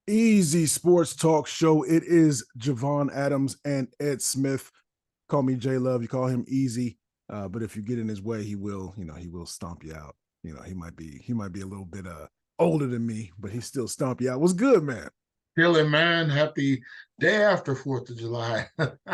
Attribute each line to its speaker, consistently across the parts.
Speaker 1: Easy Sports Talk Show. It is Javon Adams and Ed Smith. Call me J Love. You call him Easy, but if you get in his way, he will. He will stomp you out. He might be a little bit older than me, but he still stomp you out. What's good, man?
Speaker 2: Chilling, man. Happy day after 4th of July.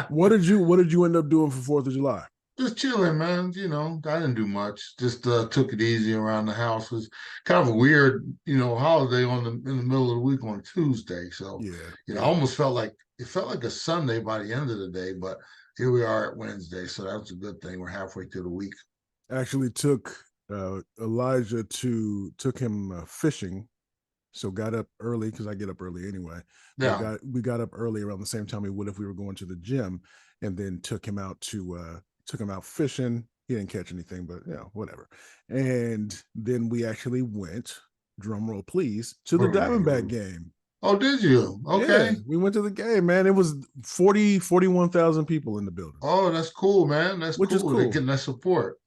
Speaker 1: What did you end up doing for Fourth of July?
Speaker 2: Just chilling, man. I didn't do much. Just took it easy around the house. It was kind of a weird, holiday in the middle of the week on Tuesday. So,
Speaker 1: Yeah,
Speaker 2: I
Speaker 1: yeah.
Speaker 2: almost felt like it felt like a Sunday by the end of the day, but here we are at Wednesday. So that was a good thing. We're halfway through the week.
Speaker 1: Actually, Elijah took him fishing. So got up early because I get up early anyway. But
Speaker 2: Yeah.
Speaker 1: we got up early around the same time we would if we were going to the gym, and then took him out fishing. He didn't catch anything, but whatever. And then we actually went, drum roll please, to the Diamondback game.
Speaker 2: Oh, did you?
Speaker 1: Yeah,
Speaker 2: Okay.
Speaker 1: we went to the game, man. It was 41,000 people in the building,
Speaker 2: Oh, that's cool, man. That's
Speaker 1: which is
Speaker 2: cool. They're
Speaker 1: cool.
Speaker 2: getting that support.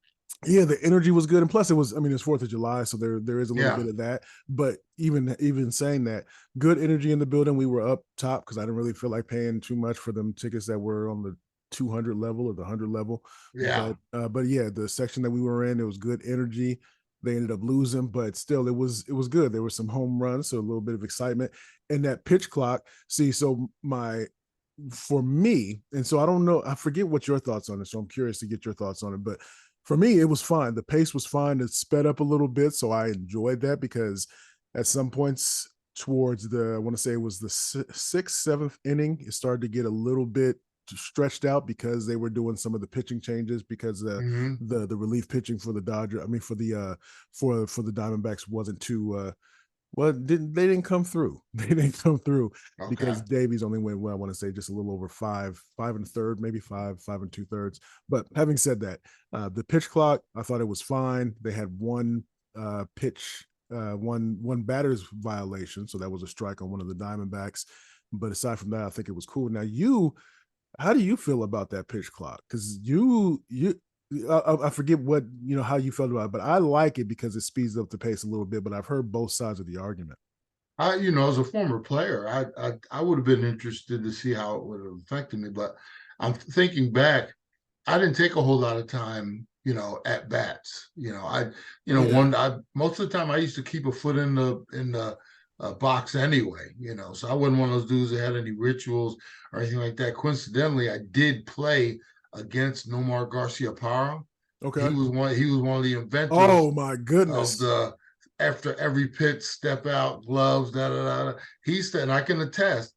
Speaker 1: Yeah, the energy was good, and plus it was. I mean, it's Fourth of July, so there is a little
Speaker 2: Yeah.
Speaker 1: bit of that. But even saying that, good energy in the building. We were up top because I didn't really feel like paying too much for them tickets that were on the 200 level or the 100 level.
Speaker 2: Yeah.
Speaker 1: But yeah, the section that we were in, it was good energy. They ended up losing, but still, it was good. There were some home runs, so a little bit of excitement. And that pitch clock. See, so my for me, and so I don't know, I forget what your thoughts on it. So I'm curious to get your thoughts on it. But for me, it was fine. The pace was fine. It sped up a little bit. So I enjoyed that because at some points towards I want to say it was the sixth, seventh inning, it started to get a little bit stretched out because they were doing some of the pitching changes because
Speaker 2: Hmm.
Speaker 1: the relief pitching for the Dodger, I mean for the Diamondbacks wasn't too well, they didn't come through. They didn't come through
Speaker 2: Okay.
Speaker 1: because Davies only went, well, I want to say just a little over five and a third, maybe five and two thirds. But having said that, the pitch clock, I thought it was fine. They had one pitch, one batter's violation, so that was a strike on one of the Diamondbacks. But aside from that, I think it was cool. Now, how do you feel about that pitch clock? Because I forget what how you felt about it, but I like it because it speeds up the pace a little bit. But I've heard both sides of the argument.
Speaker 2: As a former player, I would have been interested to see how it would have affected me. But I'm thinking back, I didn't take a whole lot of time, at bats.
Speaker 1: Yeah,
Speaker 2: I most of the time I used to keep a foot in the box anyway. So I wasn't one of those dudes that had any rituals or anything like that. Coincidentally, I did play against Nomar Garcia Parra. He
Speaker 1: okay.
Speaker 2: was one. He was one of the
Speaker 1: Oh
Speaker 2: inventors
Speaker 1: my
Speaker 2: of
Speaker 1: goodness.
Speaker 2: the after every pitch, step out, gloves, da da da. He said, and I can attest.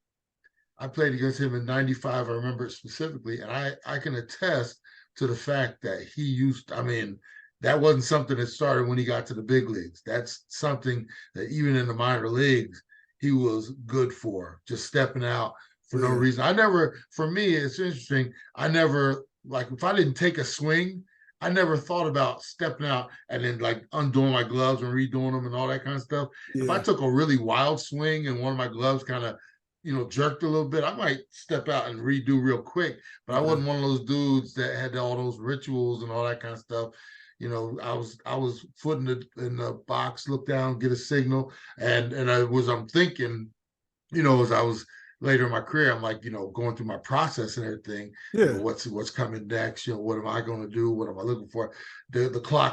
Speaker 2: I played against him in '95. I remember it specifically, and I can attest to the fact that he used. I mean, that wasn't something that started when he got to the big leagues. That's something that even in the minor leagues he was good for, just stepping out for no
Speaker 1: Yeah,
Speaker 2: reason. For me, it's interesting. I never like if I didn't take a swing. I never thought about stepping out and then like undoing my gloves and redoing them and all that kind of stuff. If I
Speaker 1: yeah,
Speaker 2: took a really wild swing and one of my gloves kind of jerked a little bit, I might step out and redo real quick. But I
Speaker 1: okay.
Speaker 2: wasn't one of those dudes that had all those rituals and all that kind of stuff. I was footing it in the box, look down, get a signal, and I'm thinking, as I was later in my career, I'm like, going through my process and everything,
Speaker 1: Yeah,
Speaker 2: what's coming next, what am I going to do? What am I looking for?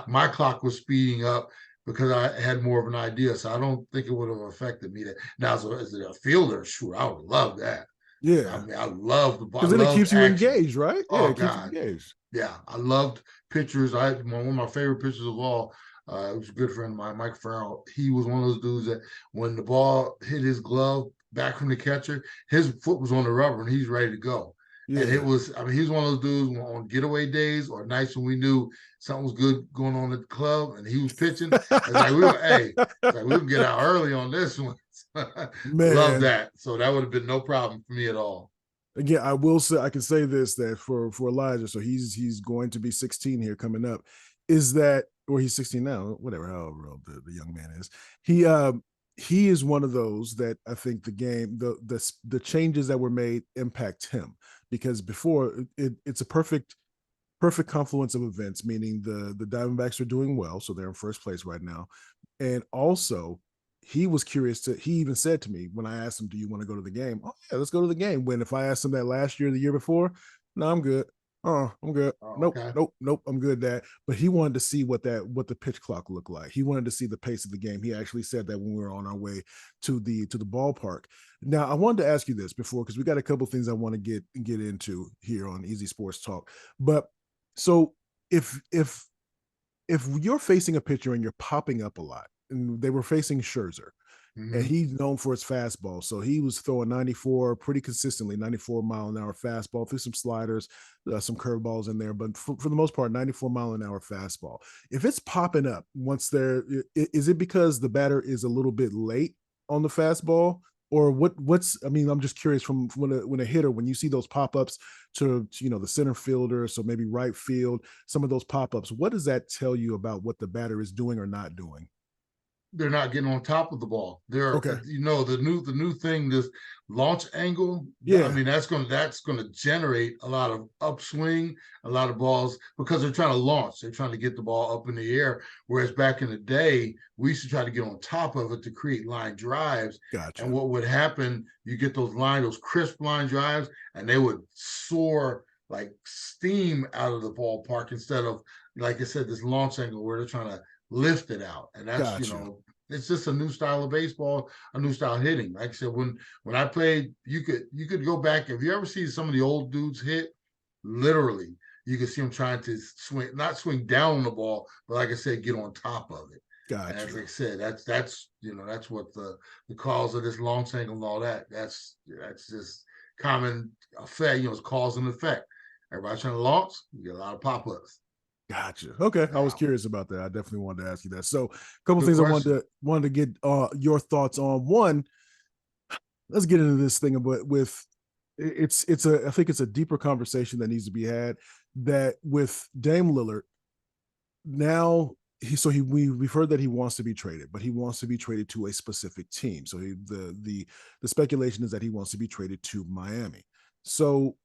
Speaker 2: My clock was speeding up because I had more of an idea. So I don't think it would have affected me. Now, as a fielder, sure, I would love that. I
Speaker 1: yeah.
Speaker 2: mean, I
Speaker 1: Because then it
Speaker 2: loved
Speaker 1: keeps you
Speaker 2: action.
Speaker 1: engaged, right? Yeah,
Speaker 2: Oh
Speaker 1: it keeps you
Speaker 2: God,
Speaker 1: engaged.
Speaker 2: yeah, I loved pitchers. One of my favorite pitchers of all. It was a good friend of mine, Mike Farrell. He was one of those dudes that when the ball hit his glove back from the catcher, his foot was on the rubber and he's ready to go. And it
Speaker 1: Yeah,
Speaker 2: was, I mean, he was one of those dudes on getaway days or nights when we knew something was good going on at the club and he was pitching. It's like it's like we can get out early on this one. Love
Speaker 1: man.
Speaker 2: that. So that would have been no problem for me at all.
Speaker 1: Again, I will say I can say this that for Elijah, so he's going to be 16 here coming up. Is that or he's 16 now, whatever, however old the young man is. He is one of those that I think the changes that were made impact him because before it's a perfect confluence of events, meaning the Diamondbacks are doing well, so they're in first place right now, and also he was curious to, he even said to me when I asked him, do you want to go to the game? Oh yeah, let's go to the game. When if I asked him that last year, the year before, no, I'm good. I'm good.
Speaker 2: Oh,
Speaker 1: Nope,
Speaker 2: okay.
Speaker 1: nope, nope. I'm good. That, but he wanted to see what the pitch clock looked like. He wanted to see the pace of the game. He actually said that when we were on our way to the ballpark. Now, I wanted to ask you this before because we got a couple things I want to get into here on Easy Sports Talk. But so if if if you're facing a pitcher and you're popping up a lot, and they were facing Scherzer, and
Speaker 2: Hmm.
Speaker 1: he's known for his fastball. So he was throwing 94 pretty consistently, 94-mile-an-hour fastball, through some sliders, some curveballs in there, but for the most part, 94-mile-an-hour fastball. If it's popping up once they're, is it because the batter is a little bit late on the fastball? Or what's, I mean, I'm just curious from when a hitter, when you see those pop-ups to the center fielder, so maybe right field, some of those pop-ups, what does that tell you about what the batter is doing or not doing?
Speaker 2: They're not getting on top of the ball. They're
Speaker 1: Okay.
Speaker 2: the new thing, this launch angle. I
Speaker 1: Yeah.
Speaker 2: mean, that's gonna generate a lot of upswing, a lot of balls because they're trying to launch. They're trying to get the ball up in the air. Whereas back in the day, we used to try to get on top of it to create line drives. And
Speaker 1: Gotcha.
Speaker 2: what would happen? You get those crisp line drives, and they would soar like steam out of the ballpark instead of, like I said, this launch angle where they're trying to lift it out. And that's,
Speaker 1: Gotcha.
Speaker 2: it's just a new style of baseball, a new style of hitting. Like I said, when I played, you could go back. If you ever see some of the old dudes hit, literally, you can see them trying to swing, not swing down on the ball, but like I said, get on top of it. And as
Speaker 1: Gotcha.
Speaker 2: I said, that's what the cause of this launch angle and all that. That's just common effect. It's cause and effect. Everybody trying to launch, you get a lot of pop ups.
Speaker 1: Gotcha. Okay. I was
Speaker 2: Now,
Speaker 1: curious about that. I definitely wanted to ask you that. So, a couple
Speaker 2: good
Speaker 1: things I
Speaker 2: question.
Speaker 1: wanted to get your thoughts on. One, let's get into this thing about with it's a, I think it's a deeper conversation that needs to be had, that with Dame Lillard now, we've heard that he wants to be traded, but he wants to be traded to a specific team. So the speculation is that he wants to be traded to Miami. So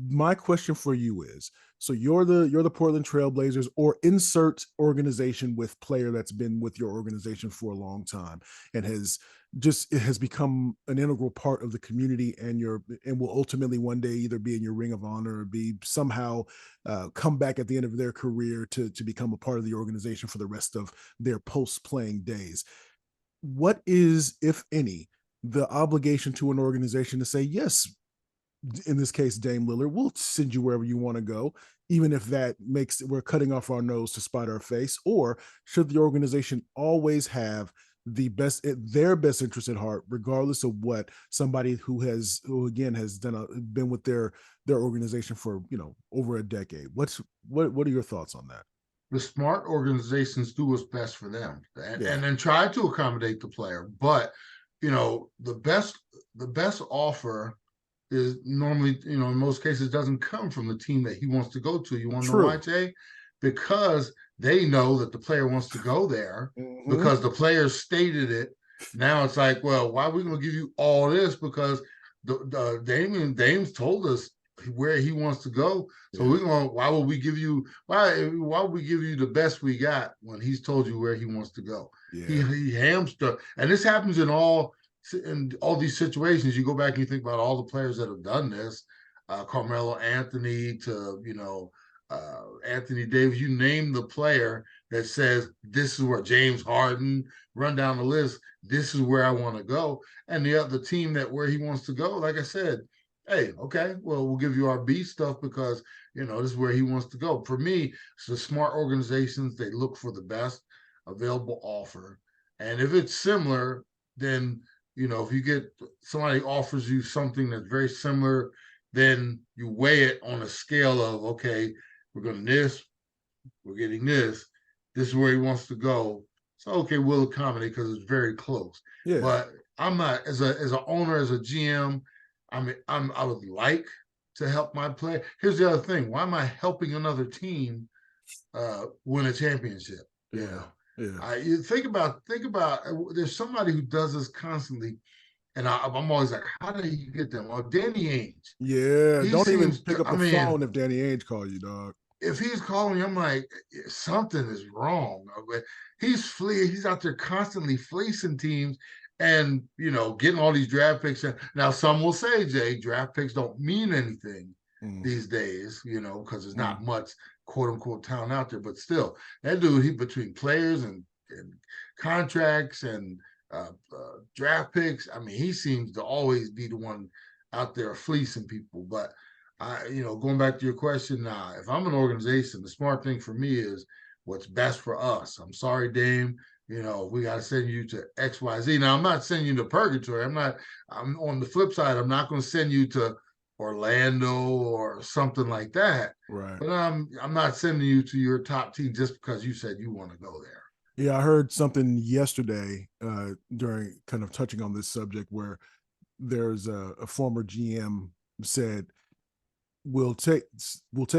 Speaker 1: my question for you is, so you're the Portland Trailblazers, or insert organization with player that's been with your organization for a long time and it has become an integral part of the community, and will ultimately one day either be in your ring of honor or be somehow come back at the end of their career to become a part of the organization for the rest of their post playing days. What is, if any, the obligation to an organization to say, yes, in this case, Dame Lillard, we'll send you wherever you want to go, even if that makes we're cutting off our nose to spite our face? Or should the organization always have their best interest at heart, regardless of what somebody who again has been with their organization for over a decade? What are your thoughts on that?
Speaker 2: The smart organizations do what's best for them, and,
Speaker 1: Yeah,
Speaker 2: and then try to accommodate the player. But the best offer is normally, in most cases, doesn't come from the team that he wants to go to. You want to know why,
Speaker 1: true.
Speaker 2: Jay? Because they know that the player wants to go there
Speaker 1: Mm-hmm.
Speaker 2: because the player stated it. Now it's like, well, why are we going to give you all this? Because Dame's told us where he wants to go. So
Speaker 1: Yeah,
Speaker 2: we're going. Why would we give you the best we got when he's told you where he wants to go? He
Speaker 1: yeah,
Speaker 2: he hamstrung, and this happens in all these situations. You go back and you think about all the players that have done this, Carmelo Anthony to Anthony Davis. You name the player that says this is where James Harden, run down the list. This is where I want to go, and the other team that where he wants to go. Like I said, hey, okay, well we'll give you our B stuff because this is where he wants to go. For me, it's the smart organizations. They look for the best available offer, and if it's similar, then if you get somebody offers you something that's very similar, then you weigh it on a scale of, okay, we're going to this, we're getting this, this is where he wants to go. So okay, we'll accommodate because it's very close.
Speaker 1: yeah.
Speaker 2: But I'm not, as an owner, as a GM. I would like to help my player. Here's the other thing: why am I helping another team win a championship? You
Speaker 1: Yeah,
Speaker 2: know,
Speaker 1: yeah,
Speaker 2: you think about. There's somebody who does this constantly, and I'm always like, how did he get them? Well, Danny Ainge,
Speaker 1: yeah.
Speaker 2: he
Speaker 1: Don't even
Speaker 2: seems
Speaker 1: pick
Speaker 2: to.
Speaker 1: up
Speaker 2: I
Speaker 1: the
Speaker 2: mean,
Speaker 1: phone if Danny Ainge call you, dog.
Speaker 2: if he's calling me, I'm like, something is wrong. But he's out there constantly fleecing teams and getting all these draft picks. And now some will say, Jay, draft picks don't mean anything
Speaker 1: Mm,
Speaker 2: these days, because there's
Speaker 1: mm.
Speaker 2: not much quote unquote talent out there. But still, that dude, he between players and contracts and draft picks, I mean, he seems to always be the one out there fleecing people. But going back to your question, if I'm an organization, the smart thing for me is what's best for us. I'm sorry, Dame. We got to send you to XYZ. Now, I'm not sending you to purgatory. I'm on the flip side. I'm not going to send you to Orlando or something like that.
Speaker 1: Right.
Speaker 2: But I'm not sending you to your top team just because you said you want to go there.
Speaker 1: Yeah, I heard something yesterday during kind of touching on this subject where there's a former GM said we'll take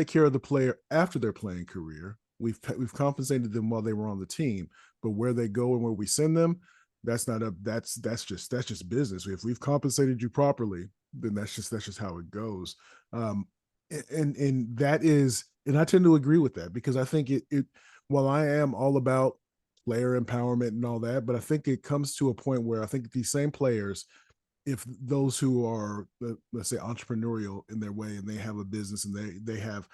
Speaker 1: care of the player after their playing career. We've compensated them while they were on the team, but where they go and where we send them, that's not up. That's just business. If we've compensated you properly, then that's just how it goes. Um, and that is, and I tend to agree with that because I think it while I am all about player empowerment and all that, but I think it comes to a point where I think these same players, if those who are, let's say, entrepreneurial in their way and they have a business and they have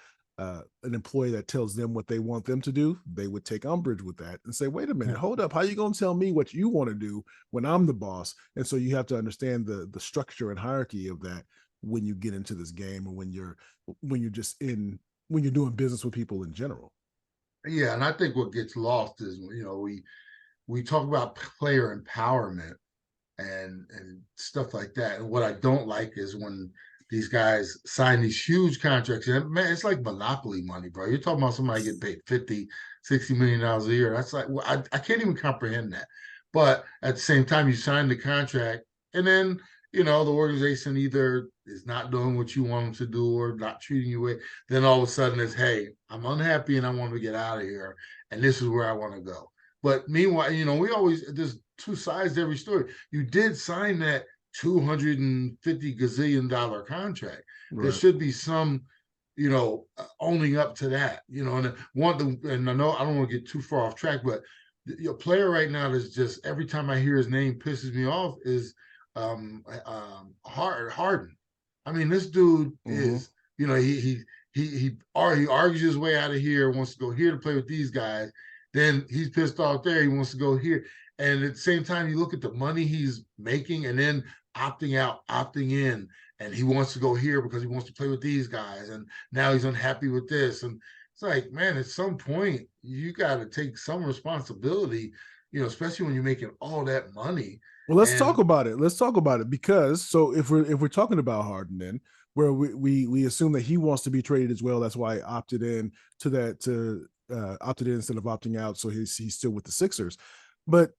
Speaker 1: an employee that tells them what they want them to do, they would take umbrage with that and say, wait a minute, hold up, how you going to tell me what you want to do when I'm the boss? And so you have to understand the structure and hierarchy of that when you get into this game, or when you're just in when you're doing business with people in general.
Speaker 2: Yeah, and I think what gets lost is we talk about player empowerment and stuff like that. And what I don't like is when these guys sign these huge contracts. And man, it's like monopoly money, bro. You're talking about somebody getting paid 50, $60 million a year. That's like, well, I can't even comprehend that. But at the same time, you sign the contract, and then the organization either is not doing what you want them to do or not treating you with. Then all of a sudden it's, hey, I'm unhappy and I want to get out of here, and this is where I want to go. But meanwhile, we always, there's two sides to every story. You did sign that $250 gazillion contract. There
Speaker 1: Right.
Speaker 2: should be some, owning up to that. And I know I don't want to get too far off track, but your player right now that's just every time I hear his name pisses me off is Harden. I mean, this dude
Speaker 1: Mm-hmm.
Speaker 2: is, he argues his way out of here, wants to go here to play with these guys. Then he's pissed off there. He wants to go here. And at the same time, you look at the money he's making and then opting out, opting in, and he wants to go here because he wants to play with these guys. And now he's unhappy with this. And it's like, man, at some point, you got to take some responsibility, especially when you're making all that money.
Speaker 1: Well, let's talk
Speaker 2: And
Speaker 1: about it. Let's talk about it because so if we're talking about Harden, then where we assume that he wants to be traded as well. That's why he opted in to opted in instead of opting out. So he's still with the Sixers. But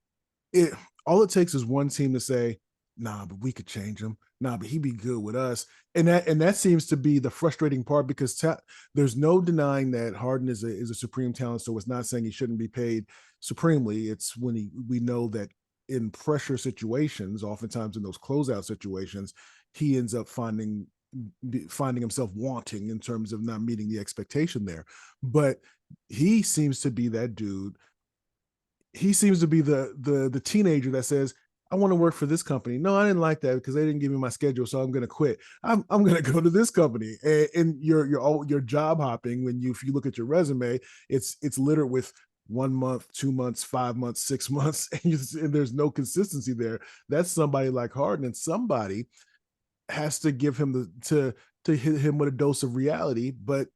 Speaker 1: it all it takes is one team to say, nah, but we could change him. Nah, but he'd be good with us. And that seems to be the frustrating part because there's no denying that Harden is a supreme talent. So it's not saying he shouldn't be paid supremely. It's when we know that in pressure situations, oftentimes in those closeout situations, he ends up finding himself wanting in terms of not meeting the expectation there. But he seems to be that dude. He seems to be the teenager that says, I want to work for this company. No, I didn't like that because they didn't give me my schedule, so I'm going to quit. I'm going to go to this company. And you're job hopping when if you look at your resume, it's littered with 1 month, 2 months, 5 months, 6 months, and there's no consistency there. That's somebody like Harden, and somebody has to give him to hit him with a dose of reality. But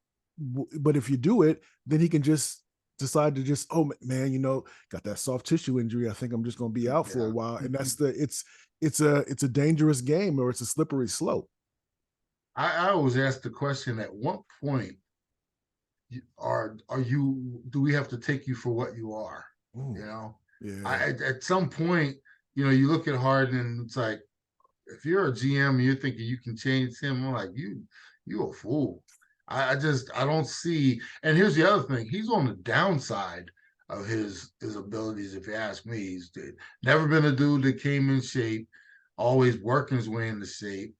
Speaker 1: if you do it, then he can just decide to just, oh man, got that soft tissue injury. I think I'm just going to be out for a
Speaker 2: yeah,
Speaker 1: while. And it's a dangerous game, or it's a slippery slope.
Speaker 2: I always ask the question: at what point are you? Do we have to take you for what you are? You
Speaker 1: Ooh,
Speaker 2: know,
Speaker 1: yeah.
Speaker 2: at some point, you look at Harden and it's like, if you're a GM and you're thinking you can change him, I'm like, you a fool. I don't see. And here's the other thing: he's on the downside of his abilities. If you ask me, he's never been a dude that came in shape, always working his way into shape.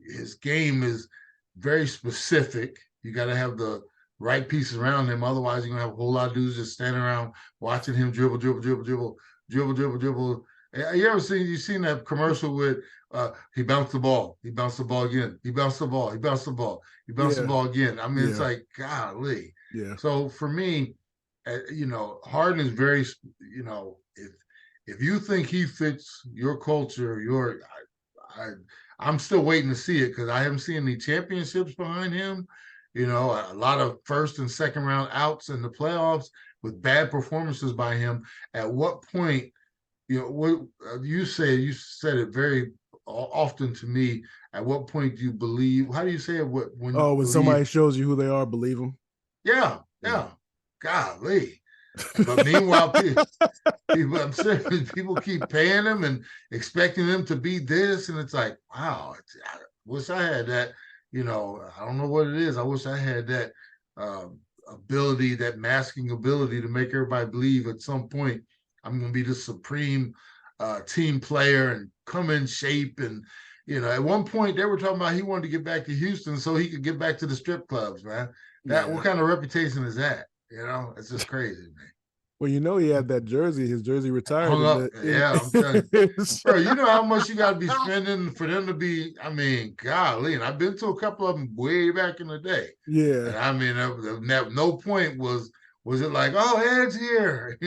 Speaker 2: His game is very specific. You got to have the right pieces around him. Otherwise, you're gonna have a whole lot of dudes just standing around watching him dribble, dribble, dribble, dribble, dribble, dribble, dribble. You seen that commercial with he bounced the ball, he bounced the ball again, he bounced the ball, he bounced the ball, he bounced the
Speaker 1: Yeah,
Speaker 2: ball again. I mean, it's
Speaker 1: yeah,
Speaker 2: like golly.
Speaker 1: yeah.
Speaker 2: So for me, Harden is very, if you think he fits your culture, I, I'm still waiting to see it because I haven't seen any championships behind him. A lot of first and second round outs in the playoffs with bad performances by him. At what point, what you said it very often to me. At what point do you believe? How do you say it? When you
Speaker 1: Oh, when
Speaker 2: believe?
Speaker 1: somebody shows you who they are, believe them.
Speaker 2: Yeah,
Speaker 1: Yeah.
Speaker 2: yeah. Golly. But meanwhile, people, I'm serious, people keep paying them and expecting them to be this, and it's like, wow, I wish I had that. I don't know what it is. I wish I had that ability, that masking ability to make everybody believe at some point I'm going to be the supreme team player and come in shape. And at one point they were talking about he wanted to get back to Houston so he could get back to the strip clubs, man. That
Speaker 1: Yeah.
Speaker 2: what kind of reputation is that? It's just crazy, man.
Speaker 1: Well, he had that jersey. His jersey retired
Speaker 2: Hung
Speaker 1: in
Speaker 2: up.
Speaker 1: the
Speaker 2: Yeah, I'm telling you. Bro, you know how much you got to be spending for them to be, I mean, golly. And I've been to a couple of them way back in the day.
Speaker 1: Yeah.
Speaker 2: And I mean, at no point was it like, oh, Ed's here.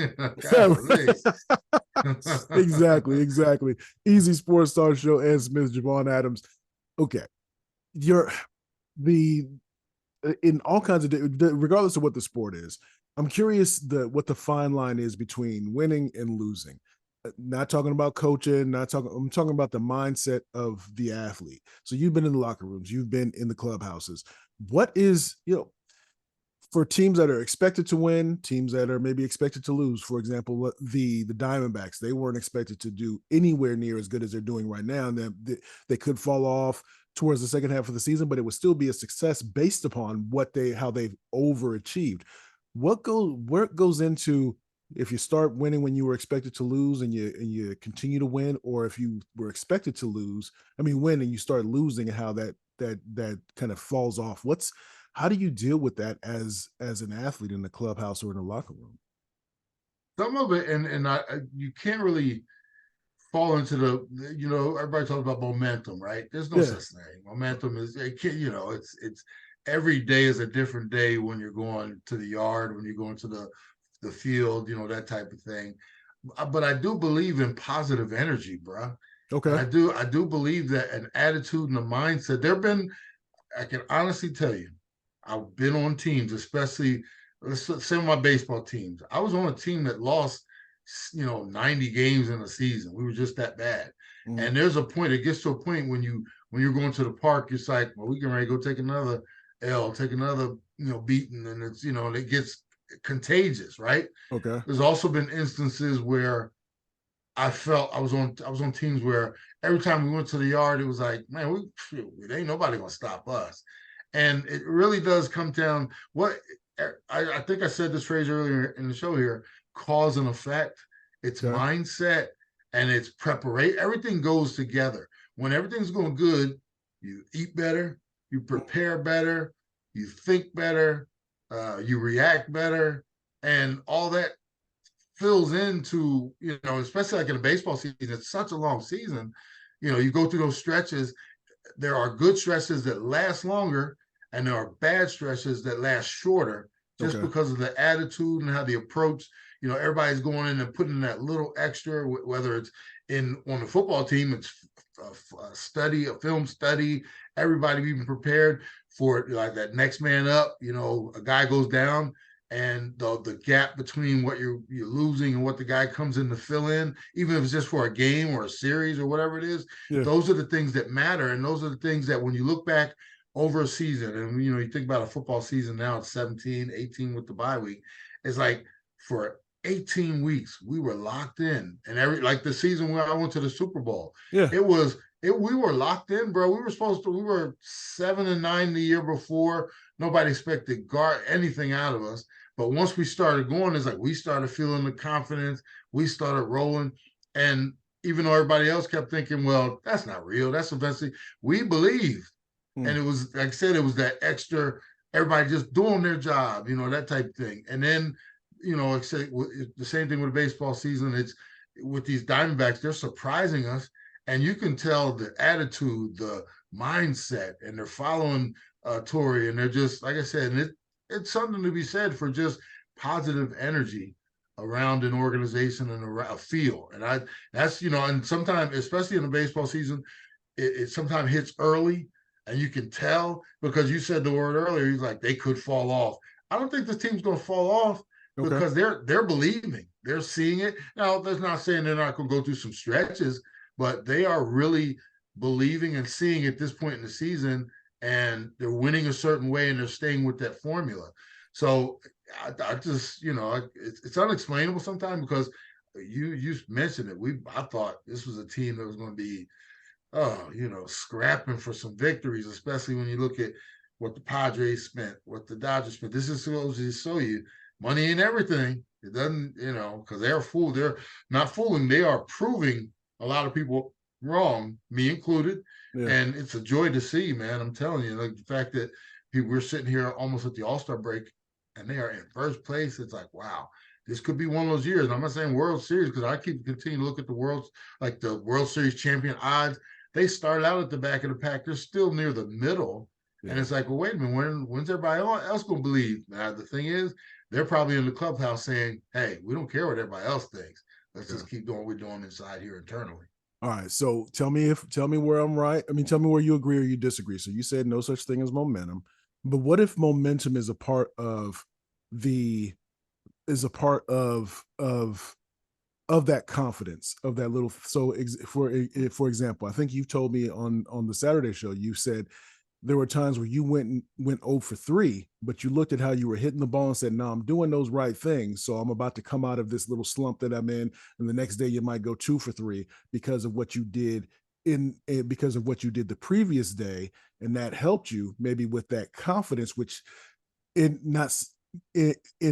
Speaker 2: Golly.
Speaker 1: Exactly, exactly. Easy Sports Star Show, Ed Smith, Javon Adams. Okay. You're the in all kinds of regardless of what the sport is. I'm curious what the fine line is between winning and losing. Not talking about coaching, I'm talking about the mindset of the athlete. So you've been in the locker rooms, you've been in the clubhouses. What is, for teams that are expected to win, teams that are maybe expected to lose, for example, the Diamondbacks, they weren't expected to do anywhere near as good as they're doing right now. And they could fall off towards the second half of the season, but it would still be a success based upon how they've overachieved. Where it goes into if you start winning when you were expected to lose and you continue to win, or if you were expected to win and you start losing, and how that kind of falls off. How do you deal with that as an athlete in the clubhouse or in the locker room?
Speaker 2: Some of it, and you can't really fall into everybody talks about momentum, right? There's no
Speaker 1: Yeah.
Speaker 2: such thing. Momentum is, it's every day is a different day when you're going to the yard, when you're going to the field, that type of thing. But I do believe in positive energy, bro. And
Speaker 1: Okay.
Speaker 2: I do believe that an attitude and a mindset. I can honestly tell you, I've been on teams, especially some of my baseball teams. I was on a team that lost, 90 games in a season. We were just that bad.
Speaker 1: Mm-hmm.
Speaker 2: And there's a point, it gets to a point when you're going to the park, it's like, well, we can ready to go take another L, take another, beating, and it's, it gets contagious, right?
Speaker 1: Okay.
Speaker 2: There's also been instances where I felt I was on teams where every time we went to the yard, it was like, man, ain't nobody gonna stop us. And it really does come down I think I said this phrase earlier in the show here, cause and effect. It's
Speaker 1: Okay.
Speaker 2: mindset and it's preparation. Everything goes together. When everything's going good, you eat better, you prepare better, you think better, you react better, and all that fills into, especially like in a baseball season, it's such a long season. You go through those stretches. There are good stretches that last longer, and there are bad stretches that last shorter, just
Speaker 1: Okay.
Speaker 2: because of the attitude and how the approach. Everybody's going in and putting that little extra, whether it's on the football team, it's a film study. Everybody being prepared for like that next man up. A guy goes down, and the gap between what you're losing and what the guy comes in to fill in, even if it's just for a game or a series or whatever it is,
Speaker 1: Yeah.
Speaker 2: those are the things that matter. And those are the things that when you look back over a season, and you think about a football season now, it's 17, 18 with the bye week. It's like for 18 weeks, we were locked in. And like the season where I went to the Super Bowl,
Speaker 1: Yeah.
Speaker 2: we were locked in, bro. We were 7-9 the year before. Nobody expected anything out of us. But once we started going, it's like we started feeling the confidence. We started rolling. And even though everybody else kept thinking, well, that's not real, that's eventually, we believed. And it was, like I said, it was that extra everybody just doing their job, that type of thing. And then, it's the same thing with the baseball season. It's with these Diamondbacks, they're surprising us. And you can tell the attitude, the mindset, and they're following Torrey. And they're just, like I said, and it's something to be said for just positive energy around an organization and a field. And that's, and sometimes, especially in the baseball season, it sometimes hits early, and you can tell because you said the word earlier. He's like, they could fall off. I don't think this team's going to fall off
Speaker 1: Okay.
Speaker 2: because they're believing, they're seeing it. Now, that's not saying they're not going to go through some stretches, but they are really believing and seeing at this point in the season, and they're winning a certain way, and they're staying with that formula. So I just, it's unexplainable sometimes because you mentioned it. I thought this was a team that was going to be scrapping for some victories, especially when you look at what the Padres spent, what the Dodgers spent. This is supposed to show you money ain't everything. It doesn't, because they're fooled. They're not fooling. They are proving a lot of people wrong, me included.
Speaker 1: Yeah.
Speaker 2: And it's a joy to see, man. I'm telling you, like the fact that we're sitting here almost at the All-Star break and they are in first place. It's like, wow, this could be one of those years. And I'm not saying World Series because I keep continuing to look at the World Series champion odds. They start out at the back of the pack. They're still near the middle. Yeah. And it's like, well, wait a minute, when's everybody else going to believe? Now, the thing is, they're probably in the clubhouse saying, hey, we don't care what everybody else thinks. Let's just keep doing what we're doing inside here internally.
Speaker 1: All right. So tell me where I'm right. I mean, tell me where you agree or you disagree. So you said no such thing as momentum, but what if momentum is a part of that confidence, of that little. So for example, I think you've told me on the Saturday show, you said there were times where you went 0 for 3, but you looked at how you were hitting the ball and said, no, I'm doing those right things. So I'm about to come out of this little slump that I'm in. And the next day you might go 2 for 3 because of what you did because of what you did the previous day. And that helped you maybe with that confidence, which in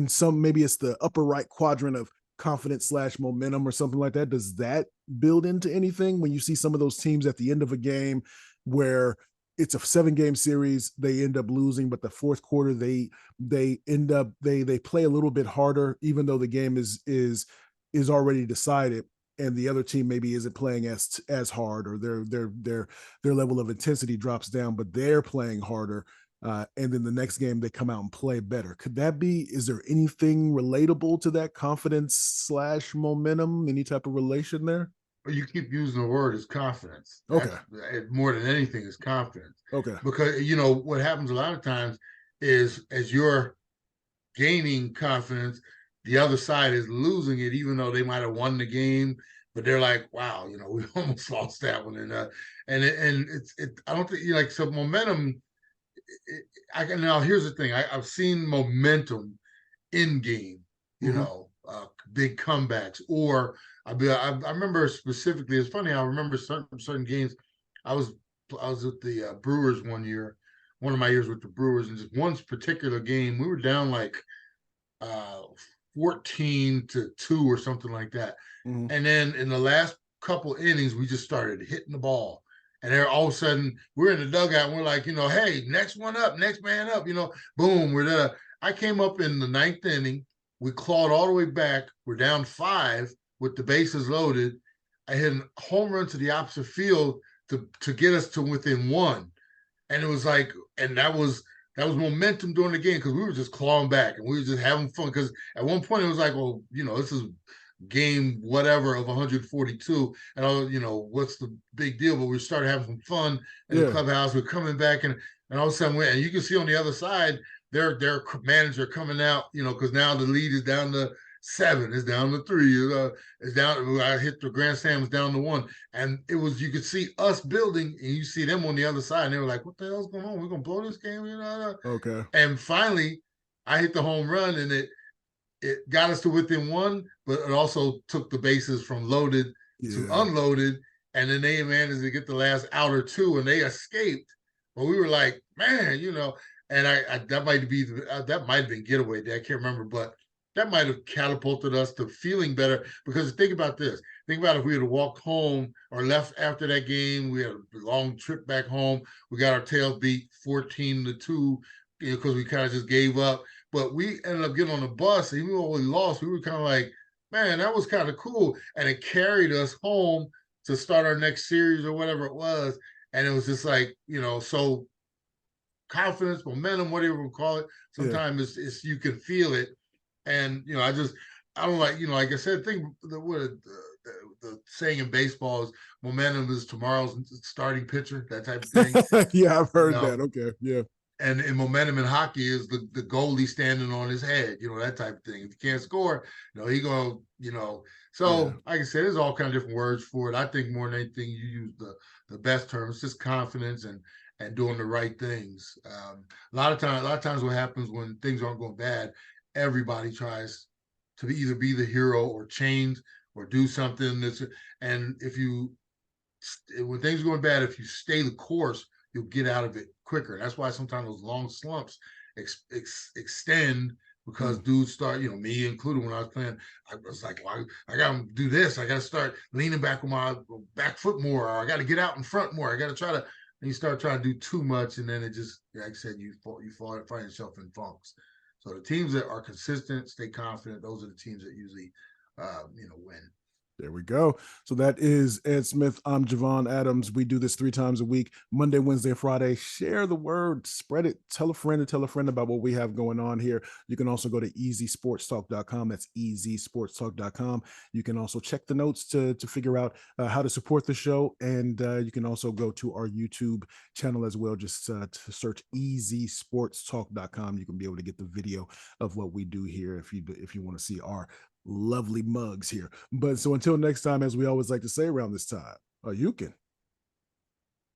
Speaker 1: some, maybe it's the upper right quadrant of confidence / momentum or something like that. Does that build into anything when you see some of those teams at the end of a game where it's a 7-game series, they end up losing, but the fourth quarter they end up they play a little bit harder, even though the game is already decided, and the other team maybe isn't playing as hard, or their level of intensity drops down, but they're playing harder. And then the next game they come out and play better. Could that be? Is there anything relatable to that confidence / momentum? Any type of relation there?
Speaker 2: You keep using the word is confidence.
Speaker 1: Okay.
Speaker 2: More than anything is confidence.
Speaker 1: Okay.
Speaker 2: Because what happens a lot of times is as you're gaining confidence, the other side is losing it, even though they might have won the game. But they're like, wow, we almost lost that one, and it's I don't think so momentum. Now here's the thing. I've seen momentum in game, big comebacks, or I remember specifically. It's funny. I remember certain games. I was with the Brewers one year, one of my years with the Brewers, and just one particular game, we were down like 14-2 or something like that. Mm-hmm. And then in the last couple innings, we just started hitting the ball. And then all of a sudden, we're in the dugout and we're like, hey, next one up, next man up, boom, we're there. I came up in the 9th inning. We clawed all the way back. We're down 5 with the bases loaded. I hit a home run to the opposite field to get us to within 1. And it was like, and that was momentum during the game because we were just clawing back and we were just having fun. Because at one point it was like, well, this is game whatever of 142, and what's the big deal? But we started having some fun in the clubhouse. We're coming back, and all of a sudden, and you can see on the other side, their manager coming out, because now the lead is down to 7, it's down to 3, it's down. I hit the grand slam, it's down to 1, and it was, you could see us building, and you see them on the other side, and they were like, "What the hell's going on? We're gonna blow this game?"
Speaker 1: Okay.
Speaker 2: And finally, I hit the home run, and it got us to within 1, but it also took the bases from loaded to unloaded, and then they managed to get the last out or 2, and they escaped. But we were like, man, and I that might have been getaway day. I can't remember, but that might have catapulted us to feeling better. Because think about this. Think about if we had walked home or left after that game. We had a long trip back home. We got our tails beat 14-2. because we kind of just gave up. But we ended up getting on the bus, and even though we lost, we were kind of like, man, that was kind of cool, and it carried us home to start our next series or whatever it was. And it was just like, so confidence, momentum, whatever we call it.
Speaker 1: Yeah.
Speaker 2: Sometimes it's you can feel it, and I don't like, like I said, think the saying in baseball is momentum is tomorrow's starting pitcher, that type of thing.
Speaker 1: Yeah, I've
Speaker 2: You
Speaker 1: heard that.
Speaker 2: know,
Speaker 1: Okay. Yeah.
Speaker 2: and momentum in hockey is the goalie standing on his head, that type of thing. If you can't score, he go,
Speaker 1: Yeah.
Speaker 2: So like I said, there's all kind of different words for it. I think more than anything, you use the best terms, just confidence and doing the right things. A lot of times what happens when things aren't going bad, everybody tries to either be the hero or change or do something and if you when things are going bad, if you stay the course, you'll get out of it quicker. And that's why sometimes those long slumps extend because
Speaker 1: Mm.
Speaker 2: dudes start, me included when I was playing, I was like, well, I got to do this. I got to start leaning back on my back foot more, or I got to get out in front more. I got to try to, and you start trying to do too much. And then it just, like I said, you find yourself in funks. So the teams that are consistent, stay confident, those are the teams that usually, win.
Speaker 1: There we go. So that is Ed Smith. I'm Javon Adams. We do this 3 times a week, Monday, Wednesday, Friday. Share the word, spread it, tell a friend and tell a friend about what we have going on here. You can also go to easysportstalk.com. That's easysportstalk.com. You can also check the notes to figure out how to support the show. And you can also go to our YouTube channel as well. Just to search easysportstalk.com. You can be able to get the video of what we do here if you want to see our lovely mugs here. But so until next time, as we always like to say around this time, you can